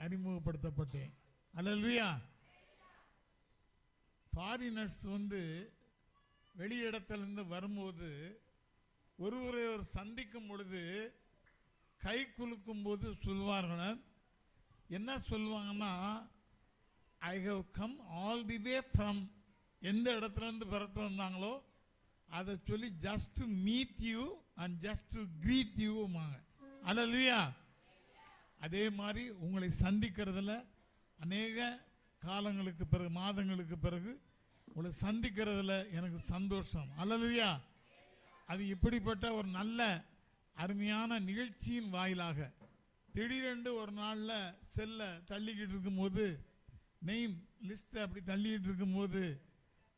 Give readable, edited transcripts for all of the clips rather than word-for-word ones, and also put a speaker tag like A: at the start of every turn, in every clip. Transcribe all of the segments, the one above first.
A: அறிமுகப்படுத்தப்பட்டேன். அல்லேலூயா. Foreigners வெளியிடத்திலிருந்து வரும்போது ஒருவரை ஒரு சந்திக்கும் பொழுது கை குலுக்கும் போது சொல்வார்கள், என்ன சொல்லுவாங்கன்னா, I have come all the way from, எந்த இடத்துலேருந்து பிறட்டு வந்தாங்களோ அதை சொல்லி just to meet you and just to greet யூமாங்க. அல்லேலூயா. அதே மாதிரி உங்களை சந்திக்கிறதுல அநேக காலங்களுக்கு பிறகு, மாதங்களுக்கு பிறகு உங்களை சந்திக்கிறதுல எனக்கு சந்தோஷம். அல்லேலூயா. அது இப்படிப்பட்ட ஒரு நல்ல அருமையான நிகழ்ச்சியின் வாயிலாக திடீரென்று ஒரு நாளில் செல்ல தள்ளிக்கிட்டு இருக்கும்போது, நெய்ம் லிஸ்ட்டை அப்படி தள்ளிக்கிட்டு இருக்கும்போது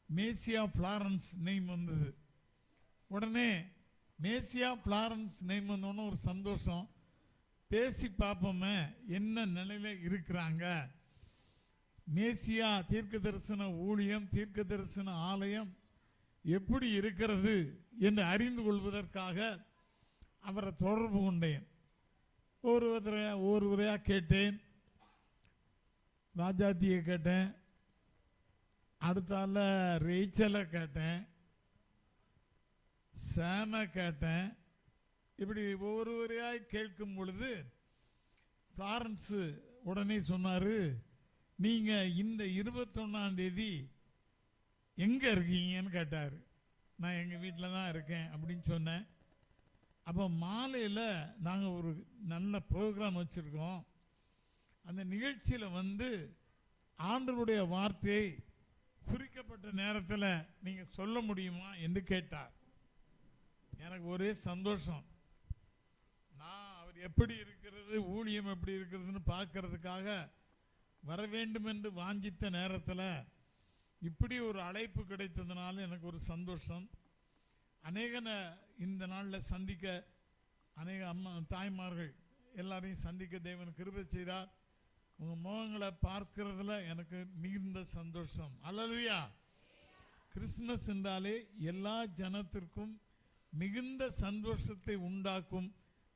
A: மேசியா ஃப்ளாரன்ஸ் நெய்ம் வந்தது. உடனே மேசியா ஃப்ளாரன்ஸ் நெய்ம் வந்தோன்னு ஒரு சந்தோஷம். பேசி பார்ப்போமே என்ன நிலையில் இருக்கிறாங்க, மேசியா தீர்க்க தரிசன ஊழியம், தீர்க்க தரிசன ஆலயம் எப்படி இருக்கிறது என்று அறிந்து கொள்வதற்காக அவரை தொடர்பு கொண்டேன். ஒருவரையாக கேட்டேன். ராஜாத்தியை கேட்டேன், அடுத்தால ரேச்சலை கேட்டேன், சாம கேட்டேன். இப்படி ஒவ்வொருவரையாக கேட்கும் பொழுது ஃப்ளாரன்ஸு உடனே சொன்னார், நீங்கள் இந்த 21ஆம் தேதி எங்கே இருக்கீங்கன்னு கேட்டார். நான் எங்கள் வீட்டில் தான் இருக்கேன் அப்படின்னு சொன்னேன். அப்போ மாலையில் நாங்கள் ஒரு நல்ல ப்ரோக்ராம் வச்சுருக்கோம், அந்த நிகழ்ச்சியில் ஆண்டவருடைய வார்த்தையை குறிக்கப்பட்ட நேரத்தில் நீங்கள் சொல்ல முடியுமா என்று கேட்டார். எனக்கு ஒரே சந்தோஷம். நான் அவர் எப்படி இருக்கிறது, ஊழியம் எப்படி இருக்கிறதுன்னு பார்க்கறதுக்காக வர வேண்டும் என்று வாஞ்சித்த நேரத்தில் இப்படி ஒரு அழைப்பு கிடைத்ததுனால எனக்கு ஒரு சந்தோஷம். அநேக இந்த நாளில் சந்திக்க அநேக தாய்மார்கள் எல்லாரையும் சந்திக்க தேவன் கிருபை செய்தார். உங்கள் முகங்களை பார்க்கிறதுல எனக்கு மிகுந்த சந்தோஷம். அல்லேலூயா. கிறிஸ்துமஸ் என்றாலே எல்லா ஜனத்திற்கும் மிகுந்த சந்தோஷத்தை உண்டாக்கும்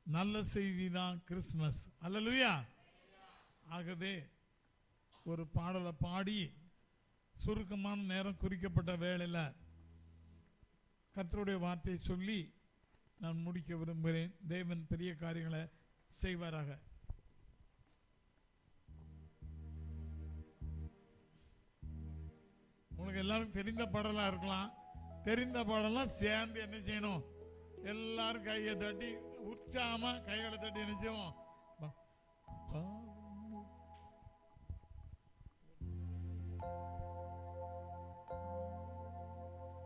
A: நல்ல செய்தி தான் கிறிஸ்துமஸ். அல்லேலூயா. ஆகவே ஒரு பாடலை பாடி சுருக்கமான நேரம் குறிக்கப்பட்ட வேளையில் கர்த்தருடைய வார்த்தையை சொல்லி நான் முடிக்க விரும்புகிறேன். தேவன் பெரிய காரியங்களை செய்வாராக. உங்களுக்கு எல்லாருக்கும் தெரிந்த பாடலாக இருக்கலாம். தெரிந்த பாடலாம் சேர்ந்து என்ன செய்யணும், எல்லாரும் கையை தட்டி உற்சாகமா கைகளை தட்டி என்ன செய்வோம்,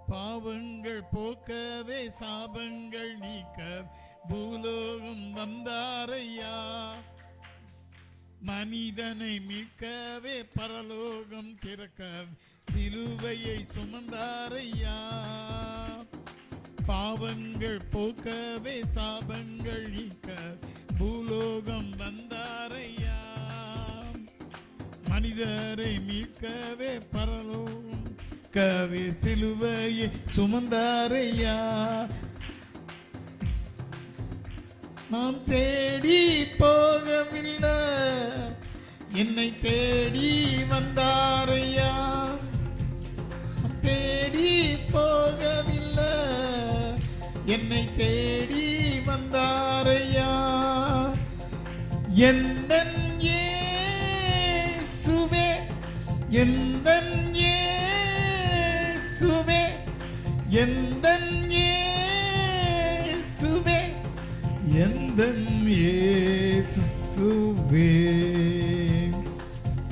A: பாவங்கள் போக்கவே சாபங்கள் நீக்க பூலோகம் வந்தாரையா, மனிதனை மீட்கவே பரலோகம் திறக்க சிலுவையை சுமந்தாரையா, பாவங்கள் போக்கவே சாபங்கள் நீக்க பூலோகம் வந்தாரையா, மனிதரை மீட்கவே பரலோகம் கவே சிலுவையை சுமந்தாரையா. நாம் தேடி போகவில்லை, என்னை தேடி வந்தாரையா, தேடி போகவில்லை, என்னை தேடி வந்தாரையா, எந்தன் இயேசுவே, எந்தன் இயேசுவே, எந்தன் இயேசுவே, எந்தன் இயேசுவே.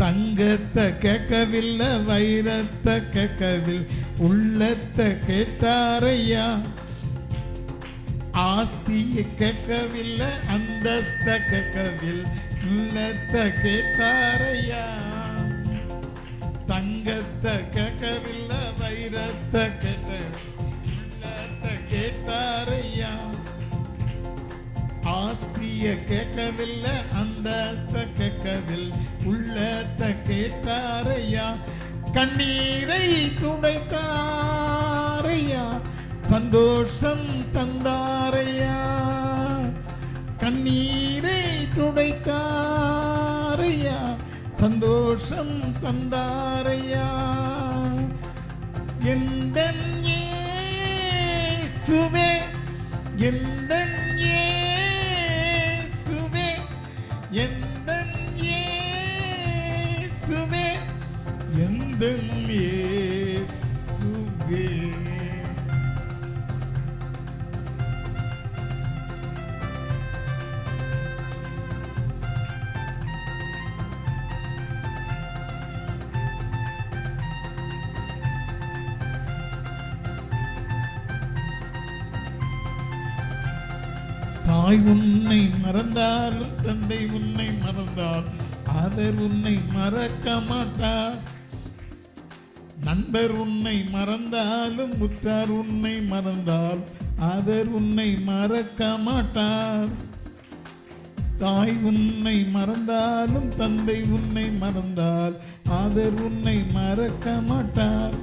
A: தங்கத்தை கேட்கவில்லை, வைரத்தை கேட்கவில்லை, உள்ளத்தை கேட்டாரையா, ஆஸ்தியை கேட்கவில்லை, அந்தஸ்த கேட்கவில்லை, உள்ளத்தை கேட்டாரையா, தங்கத்தை கேட்கவில்லை, வைரத்தை கேட்கவில்லை, உள்ளத்தை கேட்டாரையா, ஆஸ்திய கேட்கவில்லை, அந்தஸ்த கேட்கவில்லை, உள்ளத்தை கேட்டாரையா, கண்ணீரை துடைத்தாரையா, சந்தோஷம் தந்தாரையா, கண்ணீரை துடைத்தாரையா, தந்தாரையா, சந்தோஷம் தந்தாரையா. எந்தன் இயேசுவே, எந்தன் இயேசுவே, எந்தன் இயேசுவே, எந்தன் இயேசுவே. தாய் உன்னை மறந்தாலும் தந்தை உன்னை மறந்தால் அவர் உன்னை மறக்க மாட்டார். நண்பர் உன்னை மறந்தாலும் உற்றார் உன்னை மறந்தால் அவர் உன்னை மறக்க மாட்டார். தாய் உன்னை மறந்தாலும் தந்தை உன்னை மறந்தால் அவர் உன்னை மறக்க மாட்டார்.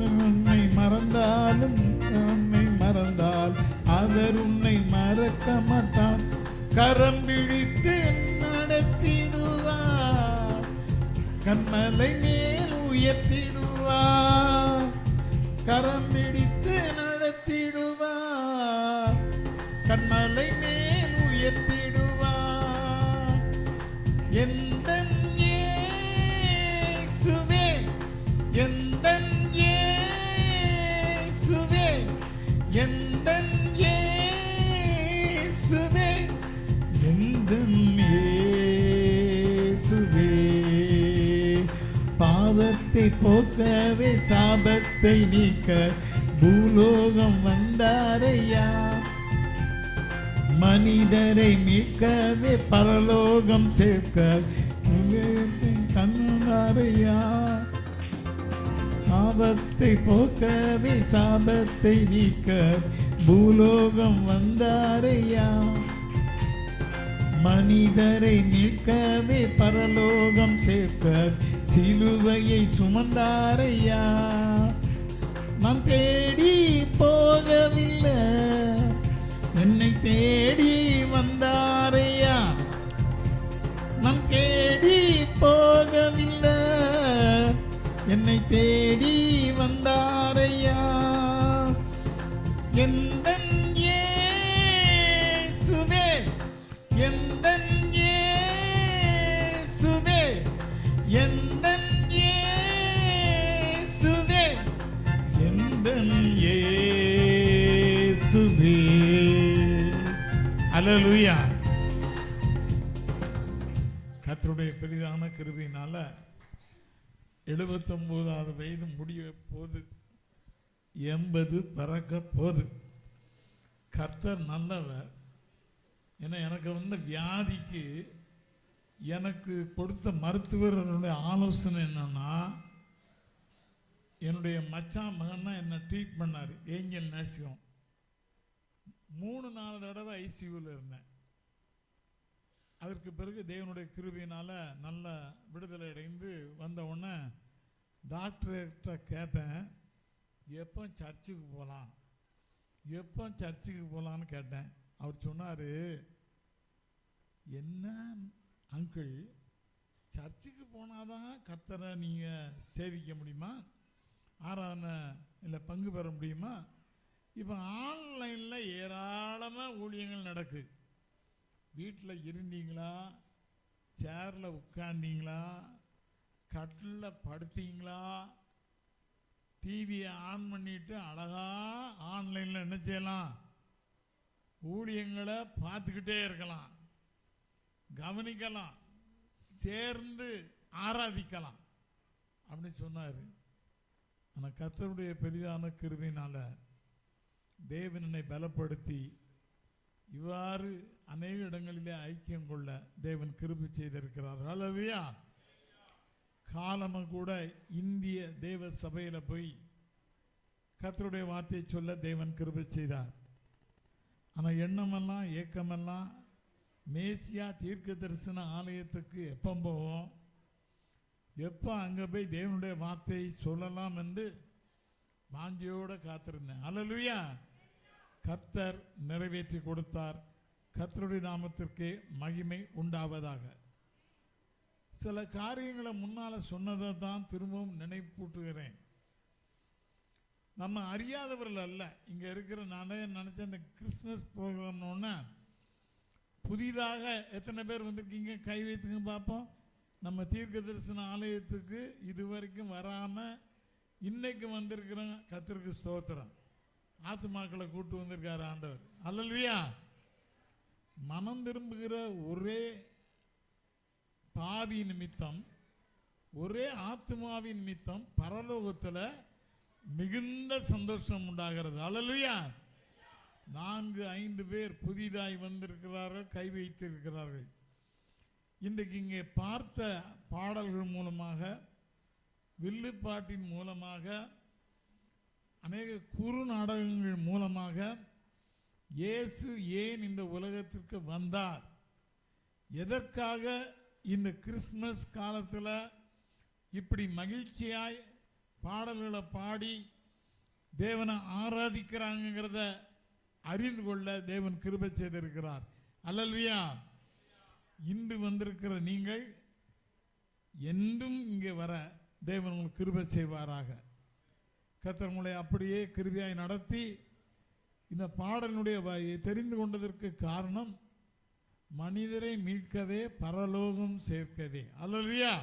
A: உன்னை மறந்தாலும் உன்னை மறந்தால் அவர் உன்னை மறக்க மாட்டார். கரம் பிடித்து நடத்திடுவார், கண்மலை மேல் உயர்த்திடுவார். கரம் பிடித்து நடத்திடுவார், கண்மலை மேல் உயர்த்திடுவார். எந்தன் இயேசுவே, எந்தன் இயேசுவே, எந்தன் இயேசுவே, எந்தன் இயேசுவே. பாவத்தை போக்கவே சாபத்தை நீக்க பூலோகம் வந்தாரையா. மனிதரை மீட்கவே பரலோகம் சேர்க்க தந்தாரையா. பாவத்தை போக்கவே சாபத்தை நீக்க பூலோகம் வந்தாரையா. மனிதரை மீட்கவே பரலோகம் சேர்க்க சிலுவையை சுமந்தாரையா. நான் தேடி போகவில்லை, என்னை தேடி வந்தாரையா. நான் தேடி போகவில்லை, என்னை தேடி வந்தாரையா. எந்தன் இயேசுவே, எந்தன் இயேசுவே, எந்தன் இயேசுவே, எந்தன் இயேசுவே. அல்லேலூயா. கர்த்தருடைய பெரிதான கிருபையினால 79வது வயது முடிய போது, 80 பறக்க போது. கர்த்தர் நல்லவர். ஏன்னா எனக்கு வந்த வியாதிக்கு எனக்கு கொடுத்த மருத்துவர்களுடைய ஆலோசனை என்னன்னா, என்னுடைய மச்சான் மகன் தான் என்னை ட்ரீட் பண்ணார். ஏஞ்சல் நர்சிங் 3-4 தடவை ஐசியூவில் இருந்தேன். அதற்கு பிறகு தேவனுடைய கிருபையினால் நல்ல விடுதலை அடைந்து வந்த உடனே டாக்டர்கிட்ட கேட்டேன், எப்போ சர்ச்சுக்கு போகலாம், எப்போ சர்ச்சுக்கு போகலான்னு கேட்டேன். அவர் சொன்னார், என்ன அங்கிள், சர்ச்சுக்கு போனாதான் கர்த்தரை நீங்கள் சேவிக்க முடியுமா, ஆராதனை இல்லை பங்கு பெற முடியுமா? இப்போ ஆன்லைனில் ஏராளமாக ஊழியங்கள் நடக்கு. வீட்டில் இருந்தீங்களா, சேரில் உட்கார்ந்தீங்களா, கட்டில் படுத்தீங்களா, டிவியை ஆன் பண்ணிட்டு அழகா ஆன்லைனில் என்ன செய்யலாம், ஊழியங்களை பார்த்துக்கிட்டே இருக்கலாம், கவனிக்கலாம், சேர்ந்து ஆராதிக்கலாம் அப்படின்னு சொன்னார். ஆனால் கர்த்தருடைய பெரிதான கிருபையினால தேவன் என்னை பலப்படுத்தி இவ்வாறு அநேக இடங்களிலே ஐக்கியம் கொள்ள தேவன் கிருபை செய்திருக்கிறார். அல்லேலூயா. காலமும் கூட இந்திய தேவ சபையில் போய் கர்த்தருடைய வார்த்தையை சொல்ல தேவன் கிருபை செய்தார். ஆனால் எண்ணமெல்லாம் ஏக்கமெல்லாம் மேசியா தீர்க்க தரிசன ஆலயத்துக்கு எப்போ போவோம், எப்போ அங்கே போய் தேவனுடைய வார்த்தையை சொல்லலாம் என்று வாஞ்சியோடு காத்திருந்தேன். அல்லேலூயா. கர்த்தர் நிறைவேற்றி கொடுத்தார். கர்த்தருடைய நாமத்திற்கே மகிமை உண்டாவதாக. சில காரியங்களை முன்னால சொன்னதை தான் திரும்பவும் நினைப்பூட்டுகிறேன். நம்ம அறியாதவர்கள் அல்ல. இங்க இருக்கிற நானே நினைச்ச இந்த கிறிஸ்துமஸ் ப்ரோக்ராம்னு புதிதாக எத்தனை பேர் வந்திருக்கீங்க? கை வைத்துங்க பார்ப்போம். நம்ம தீர்க்க தரிசன ஆலயத்துக்கு இதுவரைக்கும் வராம இன்னைக்கு வந்திருக்கிறோம். கர்த்தருக்கு ஸ்தோத்திரம். ஆத்துமாக்களை கூட்டு வந்திருக்காரு ஆண்டவர். அல்லேலூயா. மனம் திரும்புகிற ஒரே பாவி நிமித்தம், ஒரே ஆத்மாவின் நிமித்தம் பரலோகத்தில் மிகுந்த சந்தோஷம் உண்டாகிறது. அல்லேலூயா. 4-5 பேர் புதிதாய் வந்திருக்கிறார்கள், கை வைத்திருக்கிறார்கள். இன்றைக்கு இங்கே பார்த்த பாடல்கள் மூலமாக, வில்லுப்பாட்டின் மூலமாக, அநேக குறு நாடகங்கள் மூலமாக இயேசு ஏன் இந்த உலகத்திற்கு வந்தார், எதற்காக இந்த கிறிஸ்துமஸ் காலத்தில் இப்படி மகிழ்ச்சியாய் பாடல்களை பாடி தேவனை ஆராதிக்கிறாங்கிறத அறிந்து கொள்ள தேவன் கிருபை செய்திருக்கிறார். அல்லேலூயா. இன்று வந்திருக்கிற நீங்கள் என்றும் இங்கே வர தேவன் உங்களுக்கு கிருபை செய்வாராக. கர்த்தர் உங்களை அப்படியே கிருபையாய் நடத்தி இந்த பாடலினுடைய தெரிந்து கொண்டதற்கு காரணம் மனிதரை மீட்கவே பரலோகம் சேர்க்கவே. அல்லேலூயா.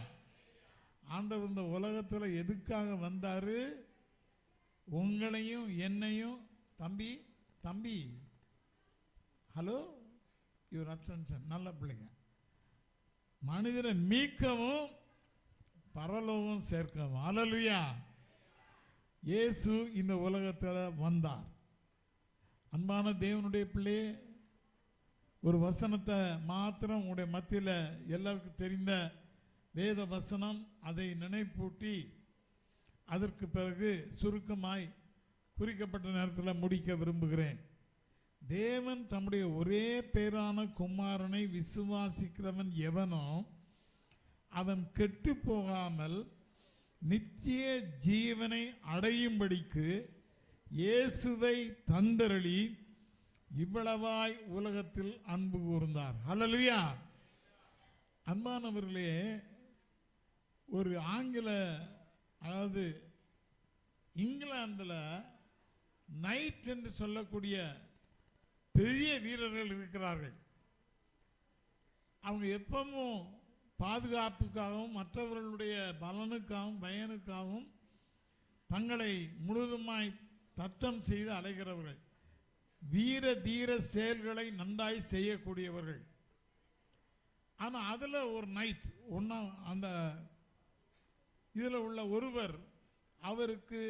A: ஆண்டவர் இந்த உலகத்தில் எதுக்காக வந்தாரு? உங்களையும் என்னையும், தம்பி தம்பி ஹலோ யுவர் அட்டென்ஷன், நல்ல பிள்ளைங்க, மனிதரை மீட்கவும் பரலோகம் சேர்க்கவும். அல்லேலூயா. இயேசு இந்த உலகத்தில் வந்தார். அன்பான தேவனுடைய பிள்ளையே, ஒரு வசனத்தை மாத்திரம் உங்களுடைய மத்தியில் எல்லாருக்கும் தெரிந்த வேத வசனம், அதை நினைப்பூட்டி அதற்கு பிறகு சுருக்கமாய் குறிக்கப்பட்ட நேரத்தில் முடிக்க விரும்புகிறேன். தேவன் தம்முடைய ஒரே பேரான குமாரனை விசுவாசிக்கிறவன் எவனோ அவன் கெட்டு போகாமல் நித்திய ஜீவனை அடையும்படிக்கு இயேசுவை தந்தருளி இவ்வளவாய் உலகத்தில் அன்பு கூர்ந்தார். அல்லேலூயா. அன்பானவர்களே, ஒரு ஆங்கில, அதாவது இங்கிலாந்தில் நைட் என்று சொல்லக்கூடிய பெரிய வீரர்கள் இருக்கிறார்கள். அவங்க எப்பவும் பாதுகாப்புக்காகவும் மற்றவர்களுடைய பலனுக்காகவும் பயனுக்காகவும் தங்களை முழுதுமாய் தத்தம் செய்து அலைகிறவர்கள், வீர தீர செயல்களை நன்றாய் செய்யக்கூடியவர்கள். ஆனால் அதில் ஒரு நைட் ஒன்றா, அந்த இதில் உள்ள ஒருவர், அவருக்கு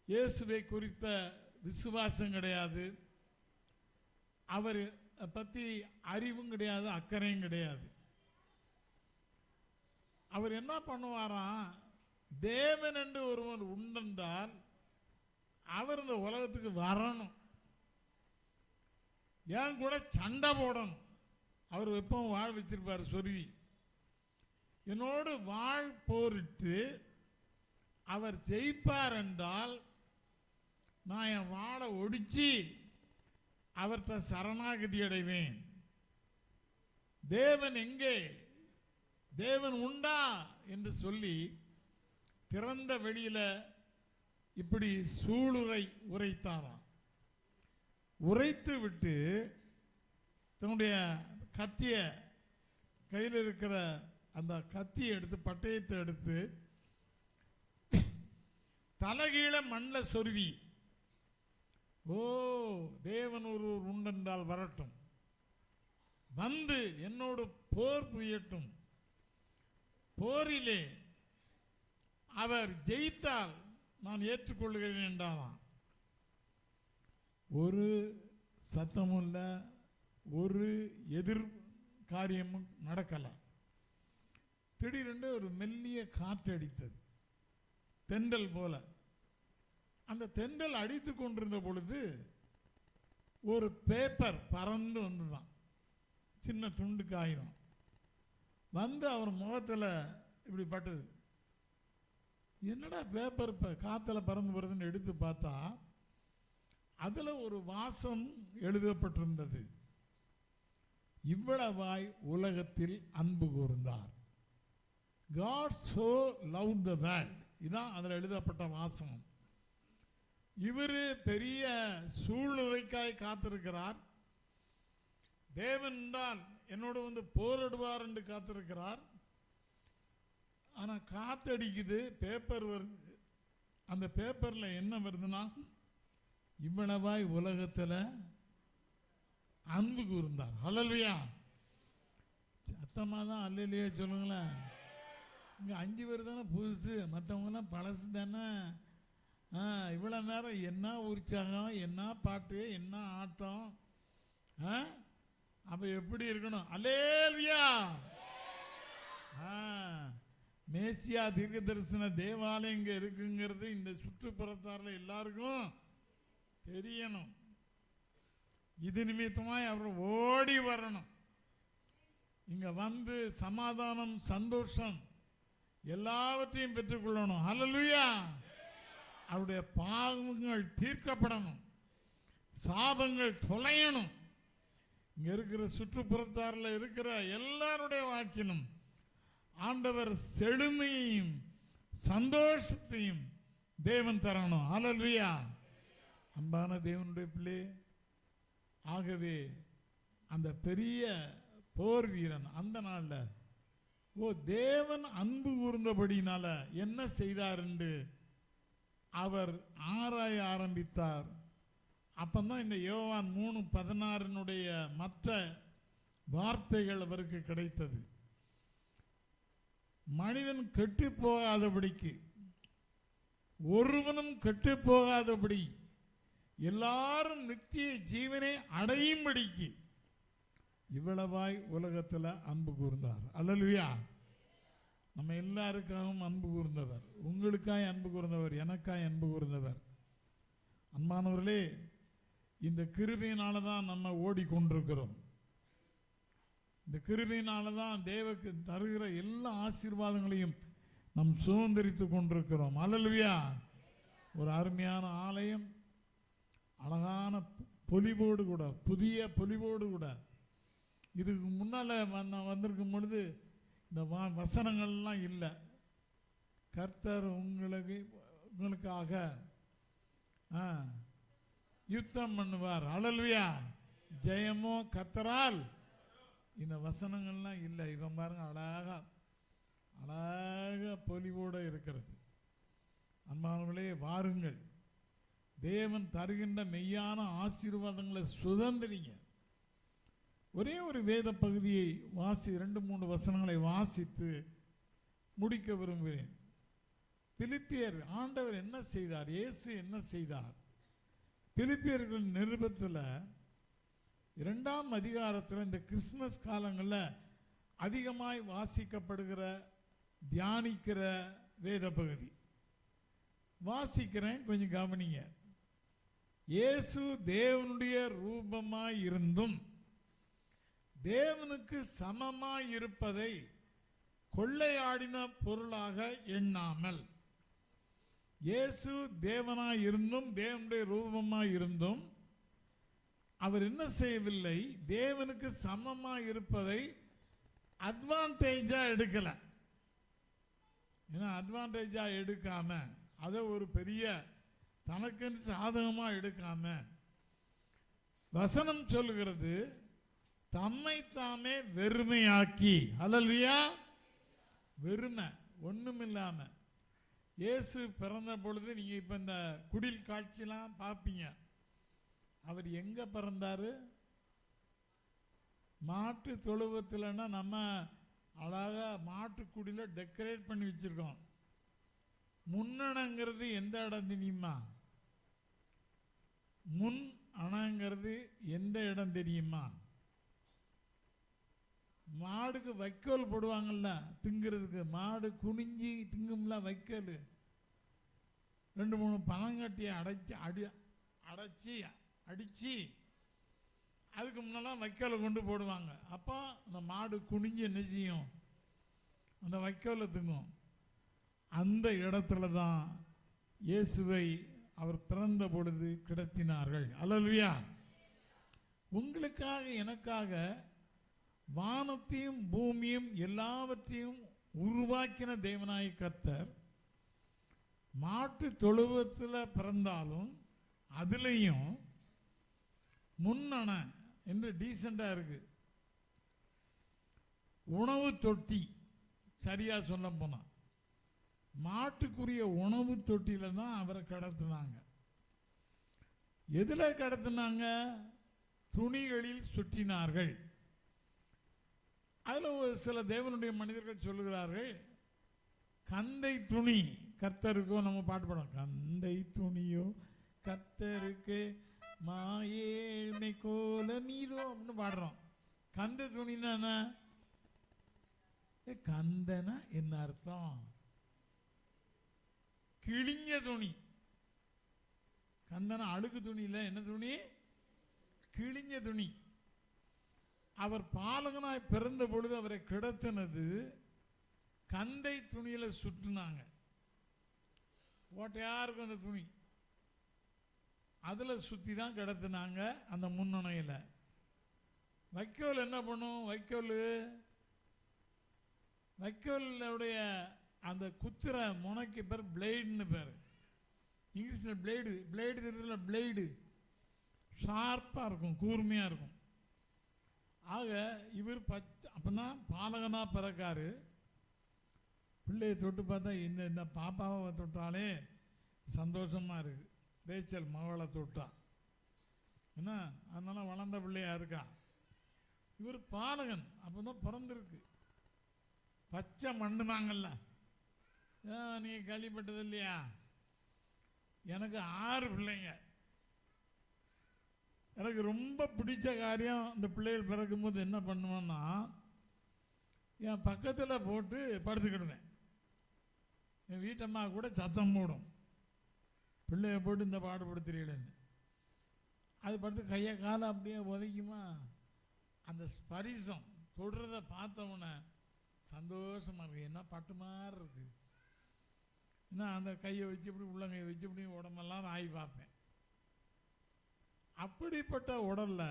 A: இயேசுவை குறித்த விசுவாசம் கிடையாது, அவர் பற்றி அறிவும் கிடையாது, அக்கறையும் கிடையாது. அவர் என்ன பண்ணுவாராம், தேவன் என்று ஒருவன் உண்டென்றால் அவர் இந்த உலகத்துக்கு வரணும், ஏன் கூட சண்டை போடணும். அவர் எப்பவும் வாழ் வச்சிருப்பார் சொருவி. என்னோடு வாழ் போரிட்டு அவர் ஜெயிப்பார் என்றால் நான் என் வாழை ஒடிச்சு அவர்கிட்ட சரணாகதி அடைவேன். தேவன் எங்கே, தேவன் உண்டா என்று சொல்லி திறந்த வெளியில இப்படி சூளுரை உரைத்தாராம். உரைத்து விட்டு தன்னுடைய கத்திய, கையில் இருக்கிற அந்த கத்தியை எடுத்து, பட்டயத்தை எடுத்து தலைகீழ மண்ணில் சொருவி, ஓ தேவன் ஒருவர் உண்டென்றால் வரட்டும், வந்து என்னோடு போர் புரியட்டும், போரிலே அவர் ஜெயித்தால் நான் ஏற்றுக்கொள்கிறேன் என்றாராம். ஒரு சத்தமும் இல்லை, ஒரு எதிர் காரியமும் நடக்கலை. திடீரென்று ஒரு மெல்லிய காற்று அடித்தது, தென்றல் போல. அந்த தென்றல் அடித்து கொண்டிருந்த பொழுது ஒரு பேப்பர் பறந்து வந்துதான், சின்ன துண்டு காகிதம் வந்து அவர் முகத்தில் இப்படி பட்டது. என்னடா பேப்பர் காத்துல பறந்து வருதுன்னு எடுத்து பார்த்தா அதில் ஒரு வாசம் எழுதப்பட்டிருந்தது. இவ்வளவாய் உலகத்தில் அன்பு கூர்ந்தார். God so loved the world. இதான் அதில் எழுதப்பட்ட வாசகம். இவரு பெரிய சூழ்நிலைக்காய் காத்திருக்கிறார். தேவன் என்றால் என்னோடு வந்து போரிடுவார் என்று காத்திருக்கிறார். ஆனால் காத்தடிக்குது, பேப்பர் வருது. அந்த பேப்பரில் என்ன வருதுன்னா, இவ்வளவாய் உலகத்தில் அன்பு கூர்ந்தார். அல்லேலூயா. சத்தமாக தான் அல்லேலூயா சொல்லுங்களேன். இங்கே 5 பேர் தானே புதுசு, மற்றவங்களாம் பழசு தானே. இவ்வளோ நேரம் என்ன உற்சாகம், என்ன பாட்டு, என்ன ஆட்டம். அப்போ எப்படி இருக்கணும்? அல்லேலூயா. மேசியா தீர்க்க தரிசன தேவாலயம் இங்கே இருக்குங்கிறது இந்த சுற்றுப்புறத்தாரில் எல்லாருக்கும் தெரியணும். இது நிமித்தமாய் அவர் ஓடி வரணும். இங்க வந்து சமாதானம், சந்தோஷம் எல்லாவற்றையும் பெற்றுக்கொள்ளணும். ஹல்லேலூயா. அவருடைய பாவங்கள் தீர்க்கப்படணும், சாபங்கள் தொலையணும். இங்க இருக்கிற சுற்றுப்புறத்தாரில் இருக்கிற எல்லாருடைய வாழ்க்கையிலும் ஆண்டவர் செழுமையையும் சந்தோஷத்தையும் தேவன் தரணும். ஹல்லேலூயா. அன்பான தேவனுடைய பிள்ளை, ஆகவே அந்த பெரிய போர் வீரன் அந்த நாளில் தேவன் அன்பு கூர்ந்தபடினால என்ன செய்தார் என்று அவர் ஆராய ஆரம்பித்தார். அப்பந்தான் இந்த யோவான் 3:16 மற்ற வார்த்தைகள் அவருக்கு கிடைத்தது. மனிதன் கெட்டு போகாதபடிக்கு, ஒருவனும் கெட்டு போகாதபடி, எல்லாரும் நித்திய ஜீவனை அடையும்படிக்கு இவ்வளவாய் உலகத்தில் அன்பு கூர்ந்தார். அல்லேலூயா. நம்ம எல்லாருக்காகவும் அன்பு கூர்ந்தவர், உங்களுக்காய் அன்பு கூர்ந்தவர், எனக்காய் அன்பு கூர்ந்தவர். அன்பானவர்களே, இந்த கிருபையினால தான் நம்ம ஓடிக்கொண்டிருக்கிறோம். இந்த கிருபையினால தான் தேவக்கு தருகிற எல்லா ஆசீர்வாதங்களையும் நாம் சுதந்திரித்து கொண்டிருக்கிறோம். அல்லேலூயா. ஒரு அருமையான ஆலயம், அழகான பொலிவோடு கூட, புதிய பொலிவோடு கூட. இதுக்கு முன்னால் நான் வந்திருக்கும் பொழுது இந்த வசனங்கள்லாம் இல்லை. கர்த்தர் உங்களுக்காக யுத்தம் பண்ணுவார். அல்லேலூயா. ஜெயமோ கர்த்தரால். இந்த வசனங்கள்லாம் இல்லை. இவன் பாருங்க அழகா பொலிவோடு இருக்கிறது. அன்பானவர்களே, வாருங்கள், தேவன் தருகின்ற மெய்யான ஆசீர்வாதங்களை சுதந்திரிங்க. ஒரே ஒரு வேத பகுதியை 2-3 வசனங்களை வாசித்து முடிக்க விரும்புகிறேன். பிலிப்பியர், ஆண்டவர் என்ன செய்தார், இயேசு என்ன செய்தார்? பிலிப்பியர்கள் நிருபத்தில் 2ஆம் அதிகாரத்தில் இந்த கிறிஸ்துமஸ் காலங்களில் அதிகமாய் வாசிக்கப்படுகிற, தியானிக்கிற வேத பகுதி வாசிக்கிறேன், கொஞ்சம் கவனிங்க. இயேசு தேவனுடைய ரூபமாய் இருந்தும் தேவனுக்கு சமமாய் இருப்பதை கொள்ளையாடின பொருளாக எண்ணாமல். இயேசு தேவனாய் இருந்தும் தேவனுடைய ரூபமாய் இருந்தும் அவர் என்ன செய்யவில்லை, தேவனுக்கு சமமாய் இருப்பதை அட்வான்டேஜா எடுக்கல. ஏன்னா அட்வான்டேஜா எடுக்காம, அதை ஒரு பெரிய தனக்குன்னு சாதகமாக எடுக்காம, வசனம் சொல்லுகிறது தம்மை தாமே வெறுமையாக்கி. அல்லேலூயா. வெறுமை, ஒண்ணுமில்லாம. இயேசு பிறந்த பொழுது நீங்க இப்ப இந்த குடில் காட்சிலாம் பார்ப்பீங்க. அவர் எங்க பிறந்தாரு? மாட்டு தொழுவத்தில்னா நம்ம அழகா மாட்டுக்குடியில டெக்கரேட் பண்ணி வச்சிருக்கோம். முன்னணங்கிறது எந்த இடம் தெரியுமா? முன் அணங்கிறது எந்த இடம் தெரியுமா? மாடுக்கு வைக்கோல் போடுவாங்கல்ல திங்கிறதுக்கு, மாடு குனிஞ்சி திங்கும்ல வைக்கோல், 2-3 பனங்கட்டியை அடிச்சு அதுக்கு முன்னெல்லாம் வைக்கோலை கொண்டு போடுவாங்க. அப்போ அந்த மாடு குனிஞ்சு என்ன செய்யும், அந்த வைக்கோலை திங்கும். அந்த இடத்துல தான் இயேசுவை அவர் பிறந்த பொழுது கிடத்தினார்கள். அல்லேலூயா. உங்களுக்காக எனக்காக வானத்தையும் பூமியும் எல்லாவற்றையும் உருவாக்கின தேவனாய் கர்த்தர் மாட்டு தொழுவத்தில் பிறந்தாலும் அதுலேயும் முன்னண என்று டீசெண்டாக இருக்கு. உணவு தொட்டி சரியா சொல்ல போனா மாட்டுக்குரிய உணவு தொட்டியில தான் அவரை கடத்தினாங்க. எதுல கடத்தினாங்க? துணிகளில் சுற்றினார்கள். அதில் ஒரு சில தேவனுடைய மனிதர்கள் சொல்லுகிறார்கள், கந்தை துணி கர்த்தருக்கோ, நம்ம பாட்டு பாடுறோம், கந்தை துணியோ கர்த்தருக்கு மாயேழ்மை கோல மீதோ அப்படின்னு பாடுறோம். கந்தை துணின்னா என்ன? கந்தனா என்ன அர்த்தம்? கிழிஞ்ச துணி. கந்தனா அழுக்கு துணி இல்லை, என்ன துணி? கிழிஞ்ச துணி. அவர் பாலகனாய் பிறந்த பொழுது அவரை கிடத்தினது கந்தை துணியில சுற்றினாங்க. ஓட்டையா இருக்கும் அந்த துணி, அதுல சுத்தி தான் கிடத்தினாங்க. அந்த முன்னணையில வைக்கோல் என்ன பண்ணும்? வைக்கோலுடைய அந்த குத்துற முனைக்கு பேர் பிளேடுன்னு பேர். இங்கிலீஷில் பிளேடு தெரியல, பிளேடு ஷார்ப்பாக இருக்கும், கூர்மையாக இருக்கும். ஆக இவர் அப்பதான் பாலகனா பிறக்காரு. பிள்ளையை தொட்டு பார்த்தா இந்த பாப்பாவை தொட்டாலே சந்தோஷமா இருக்கு. ரேச்சல் மகளை தொட்டா என்ன, அதனால வளர்ந்த பிள்ளையா இருக்கா. இவர் பாலகன், அப்பதான் பிறந்திருக்கு. பச்சை மண்ணுமாங்கல்ல, நீ கேள்விப்பட்டது இல்லையா? எனக்கு 6 பிள்ளைங்க. எனக்கு ரொம்ப பிடிச்ச காரியம், இந்த பிள்ளைகள் பிறக்கும் போது என்ன பண்ணுவேன்னா, என் பக்கத்தில் போட்டு படுத்துக்கிடுவேன். என் வீட்டம்மா கூட சத்தம் போடும், பிள்ளைய போட்டு இந்த பாடுபடுத்துறீங்களேன்னு. அது படுத்து கையை காலை அப்படியே உதைக்குமா, அந்த ஸ்பரிசம் தொடுறத பார்த்தவொன்னே சந்தோஷமா இருக்கு. என்ன பட்டு மாதிரி இருக்கு. ஏன்னா அந்த கையை வச்சு இப்படி உள்ளங்கையை வச்சு இப்படி உடம்பெல்லாம் ஆகி பார்ப்பேன். அப்படிப்பட்ட உடல்ல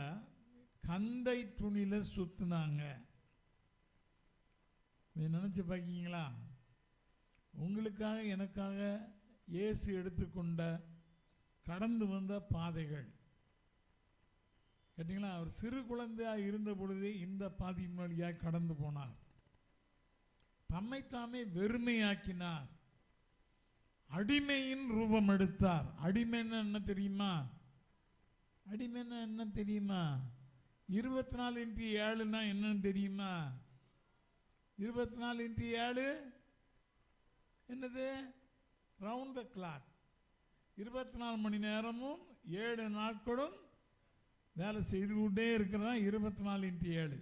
A: கந்தை துணியில சுத்தினாங்க. நினைச்சு பார்க்கீங்களா? உங்களுக்காக எனக்காக இயேசு எடுத்துக்கொண்ட கடந்து வந்த பாதைகள் கேட்டீங்களா? அவர் சிறு குழந்தையா இருந்த பொழுதே இந்த பாதை வழியாக கடந்து போனார். தம்மைத்தாமே வெறுமையாக்கினார். அடிமையின் ரூபம் எடுத்தார். அடிமைன்னா என்ன தெரியுமா? அடிமைன்னா என்ன தெரியுமா? 24x7 என்னன்னு தெரியுமா? 24x7 என்னது? Round the clock. 24 மணி நேரமும் 7 நாட்களும் வேலை செய்து கொண்டே இருக்கிறதா 24x7.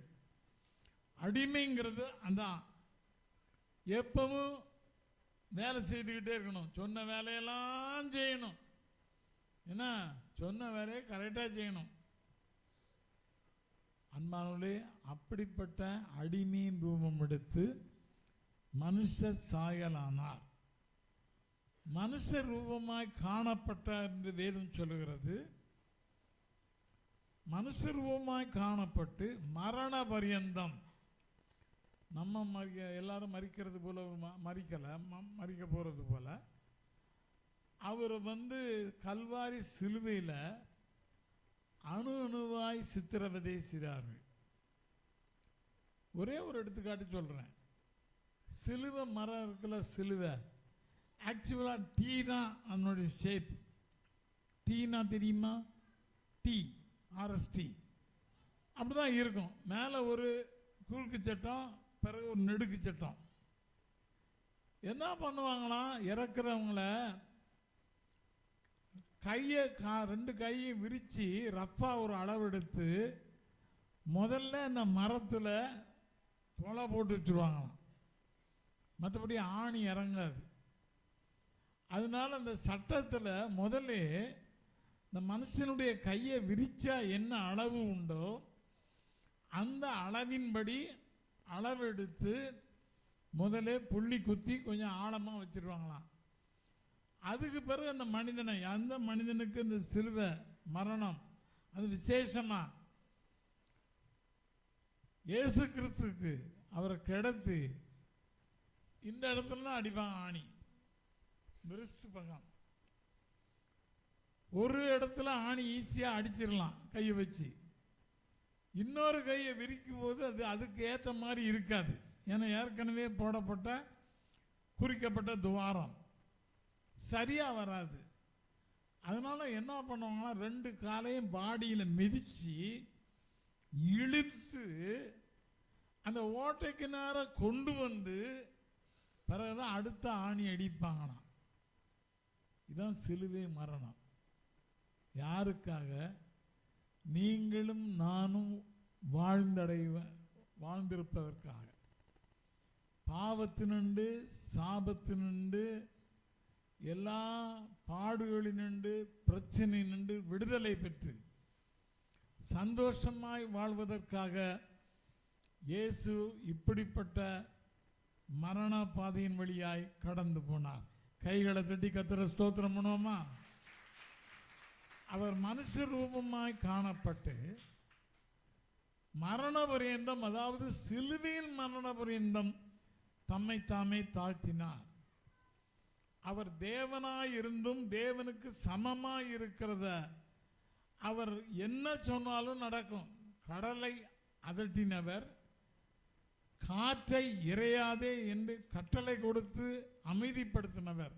A: அடிமைங்கிறது அதான், எப்பவும் வேலை செய்துக்கிட்டே இருக்கணும். சொன்ன வேலையெல்லாம் செய்யணும். என்ன? சொன்ன வேலையை கரெக்டாக செய்யணும். அன்பானவர்களே, அப்படிப்பட்ட அடிமையின் ரூபம் எடுத்து மனுஷ சாயலானார். மனுஷ ரூபமாய் காணப்பட்டார் என்று வேதம் சொல்லுகிறது. மனுஷ ரூபமாய் காணப்பட்டு மரண பரியந்தம், நம்ம எல்லாரும் மறிக்கிறது போல மறிக்க போறது போல அவர் கல்வாரி சிலுவையில் அணு அணுவாய் சித்திரவதை செய்தார்கள். ஒரே ஒரு எடுத்துக்காட்டு சொல்றேன். சிலுவை மரம் இருக்குல்ல, சிலுவை ஆக்சுவலா டீ தான் அதனுடைய ஷேப். டீனா தெரியுமா? டீ, ஆர்எஸ்டி அப்படிதான் இருக்கும். மேலே ஒரு குறுக்கு சட்டம், பிறகு ஒரு நெடுக்கு சட்டம். என்ன பண்ணுவாங்களாம், இறக்குறவங்கள கையை 2 கையும் விரிச்சு ரஃபா ஒரு அளவு எடுத்து முதல்ல இந்த மரத்தில் தொலை போட்டு வச்சுருவாங்களாம். மற்றபடி ஆணி இறங்காது. அதனால அந்த சட்டத்தில் முதல்ல இந்த மனுஷனுடைய கையை விரிச்சா என்ன அளவு உண்டோ அந்த அளவின்படி அளவெடுத்து முதல்ல புள்ளி குத்தி கொஞ்சம் ஆழமாக வச்சிருவாங்களாம். அதுக்கு பிறகு அந்த மனிதனுக்கு இந்த சிலுவை மரணம் அது விசேஷமா இயேசு கிறிஸ்துக்கு அவரை கிடத்து இந்த இடத்துல அடிப்பாங்க ஆணி, பிரிஸ்ட் பக்கம். ஒரு இடத்துல ஆணி ஈஸியாக அடிச்சிடலாம் கையை வச்சு, இன்னொரு கையை விரிக்கும் போது அது அதுக்கு ஏற்ற மாதிரி இருக்காது. ஏன்னா ஏற்கனவே போடப்பட்ட குறிக்கப்பட்ட துவாரம் சரியாக வராது. அதனால என்ன பண்ணுவாங்கன்னா, ரெண்டு காலையும் பாடியில் மிதித்து இழுத்து அந்த ஓட்டைக்கு நேரம் கொண்டு வந்து பிறகுதான் அடுத்த ஆணி அடிப்பாங்களாம். இதுதான் சிலுவை மரணம். யாருக்காக? நீங்களும் நானும் வாழ்ந்திருப்பதற்காக. பாவத்தினுண்டு சாபத்தினுண்டு எல்லா பாடுகளினுண்டு பிரச்சனையினுண்டு விடுதலை பெற்று சந்தோஷமாய் வாழ்வதற்காக இயேசு இப்படிப்பட்ட மரண பாதையின் வழியாய் கடந்து போனார். கைகளை தட்டி கர்த்தரை ஸ்தோத்திரம் பண்ணுவோமா? அவர் மனுஷ ரூபமாய் காணப்பட்டு மரண பரியந்தம், அதாவது சிலுவையில் மரண பரியந்தம் தம்மை தாமே தாழ்த்தினார். அவர் தேவனாய் இருந்தும் தேவனுக்கு சமமாய் இருக்கிறத அவர் என்ன சொன்னாலும் நடக்கும். கடலை அதட்டினவர், காற்றை இறையாதே என்று கட்டளை கொடுத்து அமைதிப்படுத்தினவர்.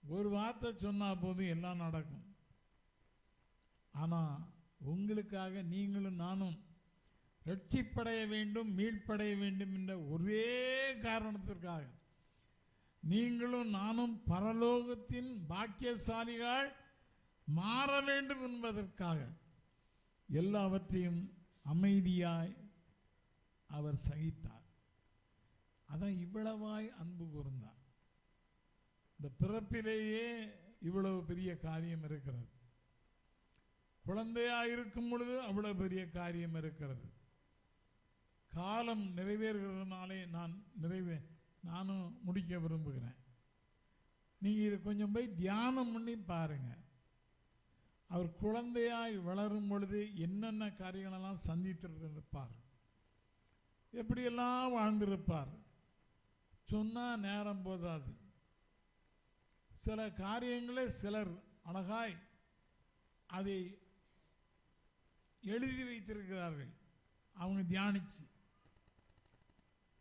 A: ஒரு வார்த்தை சொன்னா போதும் எல்லாம் நடக்கும். ஆனா உங்களுக்காக நீங்களும் நானும் ரட்சிப்படைய வேண்டும், மீட்படைய வேண்டும் என்ற ஒரே காரணத்திற்காக நீங்களும் நானும் பரலோகத்தின் பாக்கியசாலிகள் மாற வேண்டும் என்பதற்காக எல்லாவற்றையும் அமைதியாய் அவர் சகித்தார். அதான் இவ்வளவாய் அன்பு கூர்ந்தார். இந்த பிறப்பிலேயே இவ்வளவு பெரிய காரியம் இருக்கிறது. குழந்தையா இருக்கும் பொழுது அவ்வளவு பெரிய காரியம் இருக்கிறது. காலம் நிறைவேறுகிறதுனாலே நானும் முடிக்க விரும்புகிறேன். நீங்க இதை கொஞ்சம் போய் தியானம் பண்ணி பாருங்க. அவர் குழந்தையாய் வளரும் பொழுது என்னென்ன காரியங்களெல்லாம் சந்தித்திருப்பார், எப்படியெல்லாம் வாழ்ந்திருப்பார். சொன்னா நேரம் போதாது. சில காரியங்களை சிலர் அழகாய் அதை எழுதி வைத்திருக்கிறார்கள், அவங்க தியானிச்சு.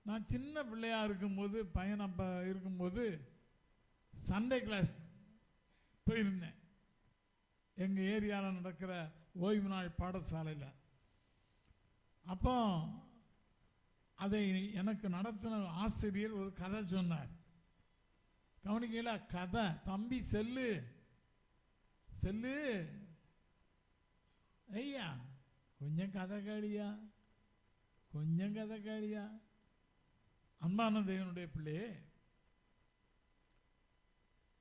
A: நான் சின்ன பிள்ளையா இருக்கும்போது, பையன் அப்ப இருக்கும்போது சண்டே கிளாஸ் போயிருந்தேன். எங்க ஏரியாவில் நடக்கிற ஓய்வு நாள் பாடசாலையில். அப்போ அதை எனக்கு நடத்தின ஆசிரியர் ஒரு கதை சொன்னார். கவனிக்கல, கதை. தம்பி செல்லு செல்லு ஐயா, கொஞ்சம் கதை கேளியா, கொஞ்சம் கதை கேளியா. அன்பான தேவனுடைய பிள்ளையே,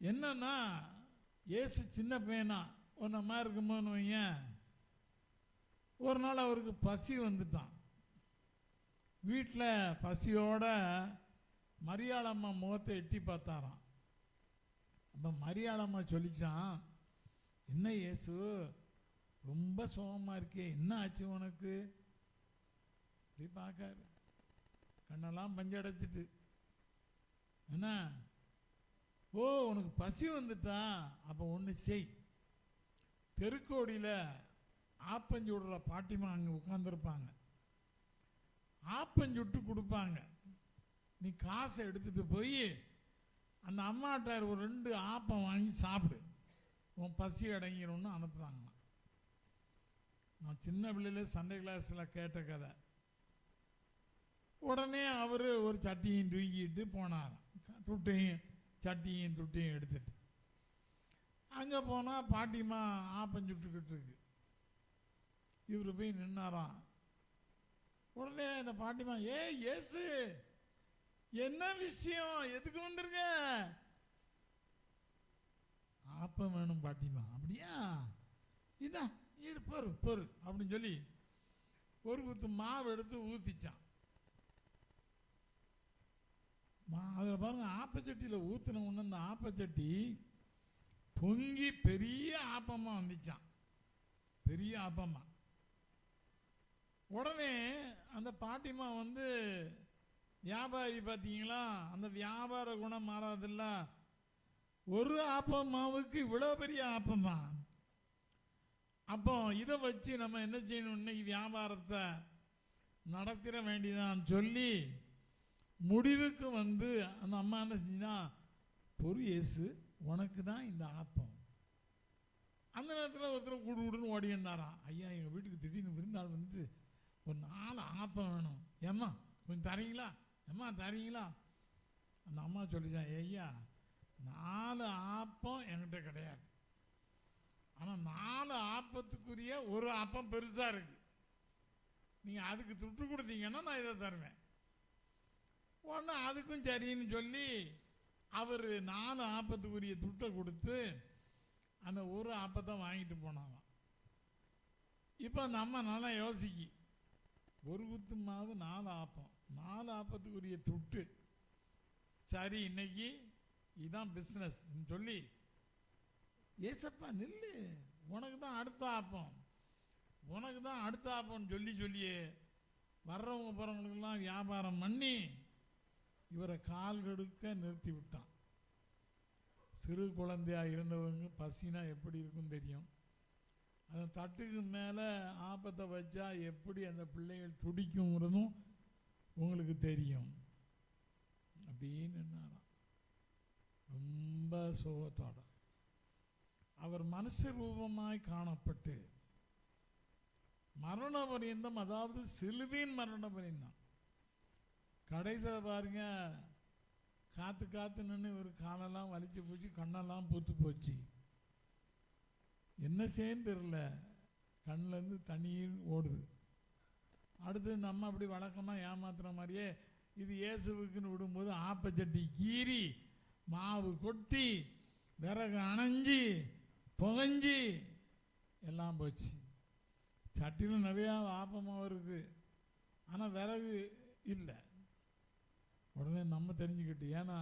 A: என்னன்னா இயேசு சின்ன பையனா ஒரு மாதிரி இருக்கும்போது வையன், ஒரு நாள் அவருக்கு பசி வந்துட்டான். வீட்டில் பசியோட மரியாளம்மா முகத்தை எட்டி பார்த்தாராம். அப்போ மரியாளம்மா சொல்லிச்சான், என்ன இயேசு ரொம்ப சோகமாக இருக்கே, என்ன ஆச்சு உனக்கு? அப்படி பார்க்காரு, கண்ணெல்லாம் பஞ்சடைச்சிட்டு. என்ன? ஓ, உனக்கு பசி வந்துட்டான். அப்போ ஒன்று செய், தெருக்கோடியில் ஆப்பஞ்சுடுற பாட்டிமா அங்கே உட்காந்துருப்பாங்க, ஆப்பஞ்சுட்டு கொடுப்பாங்க. நீ காசை எடுத்துட்டு போய் அந்த அம்மாட்ட ஒரு 2 ஆப்பம் வாங்கி சாப்பிடு, உன் பசி அடங்கிடும்னு அனுப்புகிறாங்களாம். நான் சின்ன பிள்ளையில சண்டே கிளாஸில் கேட்ட கதை. உடனே அவர் ஒரு சட்டியும் தூக்கிட்டு போனார், துட்டையும் சட்டியும் துட்டையும் எடுத்துட்டு. அங்கே போனால் பாட்டிமா ஆப்பம் சுட்டுக்கிட்டு இருக்கு. இவர் போய் நின்னாராம். உடனே இந்த பாட்டிமா, இயேசு என்ன விஷயம், எதுக்கு வந்திருக்க? ஆப்பம் வேணும் பாட்டிமா. அப்படியா, இதான் இது பொறு அப்படின்னு சொல்லி ஒரு குத்து மாவு எடுத்து ஊத்திச்சான். அதில் பாருங்க, ஆப்பச்சட்டியில் ஊற்றின உடனே அந்த ஆப்பச்சட்டி பொங்கி பெரிய ஆப்பமா வந்துச்சான், பெரிய ஆப்பமா. உடனே அந்த பாட்டிமா வந்து வியாபாரி பார்த்தீங்களா, அந்த வியாபார குணம் மாறாதில்ல. ஒரு ஆப்பம் மாவுக்கு இவ்வளோ பெரிய ஆப்பமா? அப்போ இதை வச்சு நம்ம என்ன செய்யணும், இன்னைக்கு வியாபாரத்தை நடத்திட வேண்டியதான் சொல்லி முடிவுக்கு வந்து அந்த அம்மா என்ன செஞ்சுன்னா, பொறு இயேசு, உனக்கு தான் இந்த ஆப்பம். அந்த நேரத்தில் ஒருத்தர் கூடு கூடுன்னு ஓடி வந்தாராம். ஐயா, எங்கள் வீட்டுக்கு திடீர்னு விருந்தாள் வந்து ஒரு 4 ஆப்பம் வேணும், ஏம்மா கொஞ்சம் தரீங்களா, ஏம்மா தரீங்களா? அந்த அம்மா சொல்லிச்சான், ஐயா 4 ஆப்பம் என்கிட்ட கிடையாது, ஆனால் 4 ஆப்பத்துக்குரிய ஒரு ஆப்பம் பெருசாக இருக்கு, நீங்கள் அதுக்கு துட்டு கொடுத்தீங்கன்னா நான் இதை தருவேன். உடனே அதுக்கும் சரின்னு சொல்லி அவர் 4 ஆப்பத்துக்குரிய துட்டை கொடுத்து அந்த ஒரு ஆப்பத்தை வாங்கிட்டு போனாலாம். இப்போ நம்ம நல்லா யோசிக்கி, ஒரு குத்து மாவு 4 ஆப்பம், 4 ஆப்பத்துக்குரிய துட்டு, சரி இன்னைக்கு இதுதான் பிஸ்னஸ் சொல்லி, ஏசப்பா நில்லு, உனக்கு தான் அடுத்த ஆப்பம், உனக்கு தான் அடுத்த ஆப்பம்னு சொல்லியே வர்றவங்க போகிறவங்களுக்கெல்லாம் வியாபாரம் பண்ணி இவரை கால் கெடுக்க நிறுத்தி விட்டான். சிறு குழந்தையாக இருந்தவங்க பசினா எப்படி இருக்குன்னு தெரியும். அந்த தட்டுக்கு மேலே ஆப்பத்தை வச்சா எப்படி அந்த பிள்ளைகள் துடிக்குங்கிறதும் உங்களுக்கு தெரியும். அப்படின்னு என்னாராம், ரொம்ப சோகத்தோட அவர் மனுஷ ரூபமாய் காணப்பட்டு மரண பரியந்தம், அதாவது சிலுவையின் மரண பரியந்தம், கடைசியில் பாருங்க, காத்து காத்து நின்று ஒரு காலெல்லாம் வலிச்சு போச்சு, கண்ணெல்லாம் பூத்து போச்சு, என்ன செய்யன்னு தெரியல, கண்ணிலேருந்து தண்ணீர் ஓடுது. அடுத்து நம்ம அப்படி வழக்கமாக ஏமாத்துற மாதிரியே இது இயேசுவுக்குன்னு விடும்போது ஆப்பச்சட்டி கீறி மாவு கொட்டி விறகு அணைஞ்சி புகஞ்சி எல்லாம் போச்சு. சட்டியில் நிறையா ஆப்பமாக வருது, ஆனால் விறகு இல்லை. உடனே நம்ம தெரிஞ்சுக்கிட்டு, ஏன்னா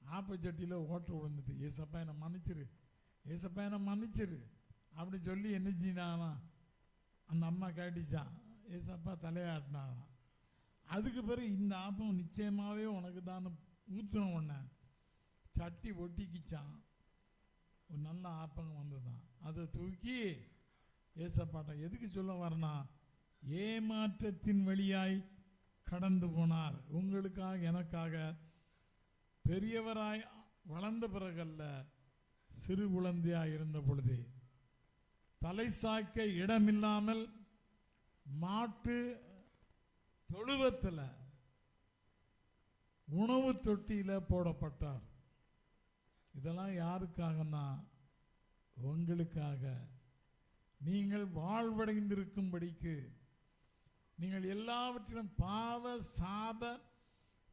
A: ஆப்பச்சட்டியில் ஓட்டு விழுந்துட்டு, ஏசப்பா என்னை மன்னிச்சிரு, ஏசப்பா என்னை மன்னிச்சிரு அப்படின்னு சொல்லி என்னச்சினானா அந்த அம்மா கேட்டுச்சான். ஏசப்பா தலையாட்டினாலாம். அதுக்கு பிறகு இந்த ஆப்பம் நிச்சயமாகவே உனக்கு தான் ஊற்றின உடனே சட்டி ஒட்டிக்கிச்சான், ஒரு நல்ல ஆப்பங்க வந்ததுதான். அதை தூக்கி ஏசப்பாட்ட எதுக்கு சொல்ல வரனா, ஏமாற்றத்தின் வழியாய் கடந்து போனார், உங்களுக்காக எனக்காக, பெரியவராய் வளர்ந்த பிறகல்ல, சிறு குழந்தையாய் இருந்த பொழுது, தலை சாய்க்க இடமில்லாமல் மாட்டு தொழுவத்தில் உணவு தொட்டியில போடப்பட்டார். இதெல்லாம் யாருக்காகனா, உங்களுக்காக, நீங்கள் வாழ்வடைந்திருக்கும்படிக்கு, நீங்கள் எல்லாவற்றிலும் பாவ சாப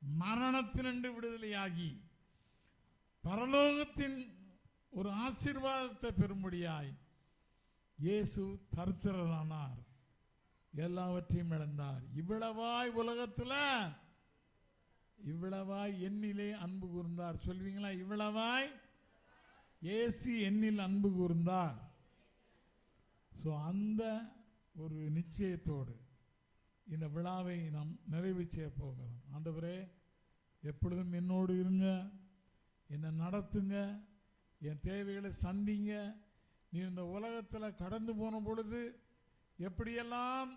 A: மரணத்தினின்று விடுதலையாகி பரலோகத்தின் ஒரு ஆசீர்வாதத்தை பெறும்படியாய் இயேசு தரித்திரரானார், எல்லாவற்றையும் இழந்தார். இவ்வளவாய் உலகத்தில் இவ்வளவாய் என்னிலே அன்பு கூர்ந்தார். சொல்வீங்களா? இவ்வளவாய் இயேசு என்னில் அன்பு கூர்ந்தார். ஸோ அந்த ஒரு நிச்சயத்தோடு இந்த விழாவை நாம் நிறைவு செய்ய போகிறோம். ஆண்டவரே, எப்பொழுதும் என்னோடு இருங்க, என்னை நடத்துங்க, என் தேவைகளை சந்திங்க. நீ இந்த உலகத்தில் கடந்து போன பொழுது எப்படியெல்லாம்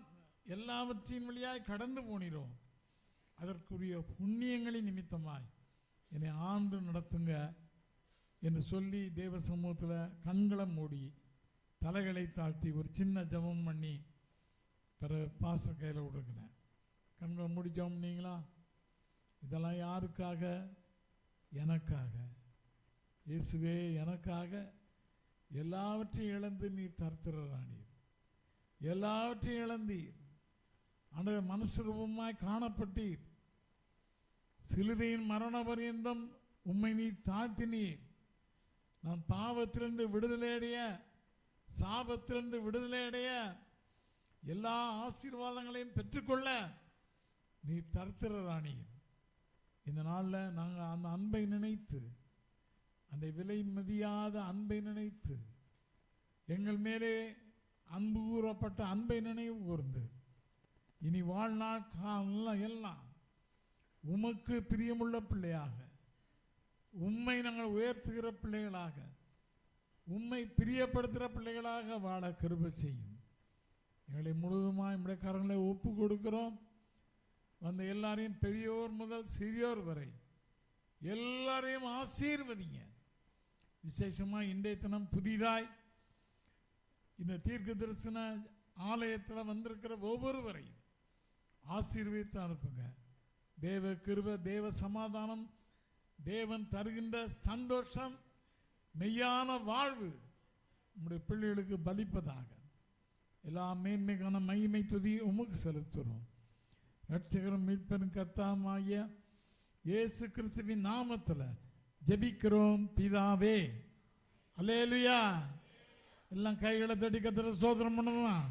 A: எல்லாவற்றின் வழியாய் கடந்து போனீரோ, அதற்குரிய புண்ணியங்களின் நிமித்தமாய் என்னை ஆண்டு நடத்துங்க என்று சொல்லி தேவ சமூகத்தில் கண்களை மூடி தலைகளை தாழ்த்தி ஒரு சின்ன ஜெபம் பண்ணி பிறகு பாஸ்டர் கையில் விடுக்கிறேன். கண்களை மூடி ஜெபம் பண்ணீங்களா? இதெல்லாம் யாருக்காக? எனக்காக. இயேசுவே, எனக்காக எல்லாவற்றையும் இழந்து நீர் தரித்திரரானீர், எல்லாவற்றையும் இழந்தீர். ஆண்டவரே, மனுஷரூபமாய் காணப்பட்டீர், சிலுவையின் மரண பரியந்தம் உம்மை நீர் தாழ்த்தினீர். நான் பாவத்திலிருந்து விடுதலையடைய, சாபத்திலிருந்து விடுதலையடைய, எல்லா ஆசீர்வாதங்களையும் பெற்றுக்கொள்ள நீர் தரித்திரரானீர். இந்த நாளில் நாங்கள் அந்த அன்பை நினைத்து, அந்த விலை மதியாத அன்பை நினைத்து, எங்கள் மேலே அன்பு கூறப்பட்ட அன்பை நினைவு கூர்ந்து இனி வாழ்நாள் காலம் எல்லாம் உமக்கு பிரியமுள்ள பிள்ளையாக, உம்மை நாங்கள் உயர்த்துகிற பிள்ளைகளாக, உம்மை பிரியப்படுத்துகிற பிள்ளைகளாக வாழ கிருபை செய்யும். எங்களை முழுவதுமாக நம்முடைய கரங்களை ஒப்பு கொடுக்கிறோம். வந்த எல்லாரையும் பெரியோர் முதல் சிறியோர் வரை எல்லாரையும் ஆசீர்வதிங்க. விசேஷமாக இன்றைய தினம் புதிதாய் இந்த தீர்க்க தரிசன ஆலயத்தில் வந்திருக்கிற ஒவ்வொருவரையும் ஆசீர்வதித்து அனுப்புங்க. தேவ கிருபை, தேவ சமாதானம், தேவன் தருகின்ற சந்தோஷம், மெய்யான வாழ்வு நம்முடைய பிள்ளைகளுக்கு பலிப்பதாக. எல்லா மேன்மைக்கான மகிமை துதி உமக்கு செலுத்துகிறோம். ரட்சகரும் மீட்பரும் கர்த்தருமாகிய இயேசு கிறிஸ்துவின் நாமத்தில் ஜெபிக்கிறோம் பிதாவே. அல்லேலூயா. எல்லாம் கைகளை தட்டி கர்த்தரை ஸ்தோத்திரம் பண்ணுவோம்.